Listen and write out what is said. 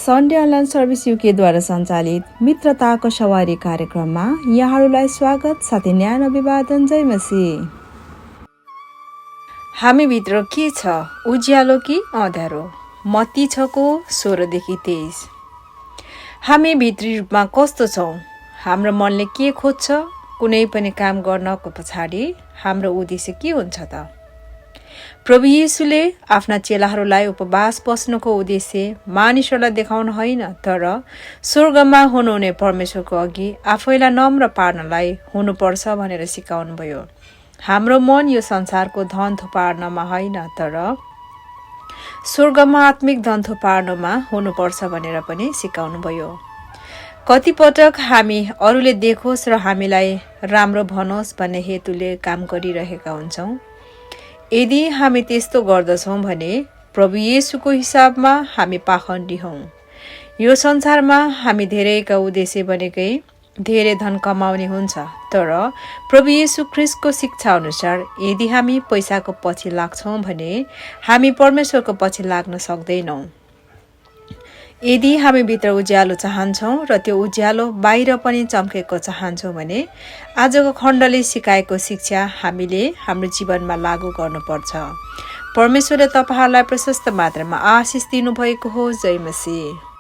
Sunday online service युकेद्वारा सञ्चालित मित्रताको सवारी कार्यक्रममा यहाँहरूलाई स्वागत साथै न्यानो अभिवादन। जय मसीह। हामीभित्र के छ, उज्यालो कि अँध्यारो? मत्ती 6:16-23। हामी भित्री रूपमा कस्तो छौँ? हाम्रो मनले के खोज्छ? कुनै पनि काम गर्नको पछाडि हाम्रो उद्देश्य के हुन्छ त? प्रभु येशूले आफ्ना चेलाहरूलाई उपवास बस्नुको उद्देश्य मानिसहरूलाई देखाउन होइन, तर स्वर्गमा हुनुहुने परमेश्वरको अघि आफैलाई नम्र पार्नलाई हुनुपर्छ भनेर सिकाउनुभयो। हाम्रो मन यो संसारको धन थुपार्नमा होइन, तर स्वर्गमा आत्मिक धन थुपार्नमा हुनुपर्छ भनेर पनि सिकाउनुभयो। कतिपटक हामी अरूले देखोस् र हामीलाई राम्रो भनोस् भन्ने हेतुले काम गरिरहेका हुन्छौँ। यदि हामी त्यस्तो गर्दछौँ भने प्रभु येशूको हिसाबमा हामी पाखण्डी हौँ। यो संसारमा हामी धेरैका उद्देश्य बनेकै धेरै धन कमाउने हुन्छ, तर प्रभु येशू ख्रिस्टको शिक्षा अनुसार यदि हामी पैसाको पछि लाग्छौँ भने हामी परमेश्वरको पछि लाग्न सक्दैनौँ। यदि हामी भित्र उज्यालो चाहन्छौँ र त्यो उज्यालो बाहिर पनि चम्केको चाहन्छौँ भने आजको खण्डले सिकाएको शिक्षा हामीले हाम्रो जीवनमा लागू गर्नुपर्छ। परमेश्वरले तपाईहरूलाई प्रशस्त मात्रामा आशिष दिनुभएको हो। जय मसीह।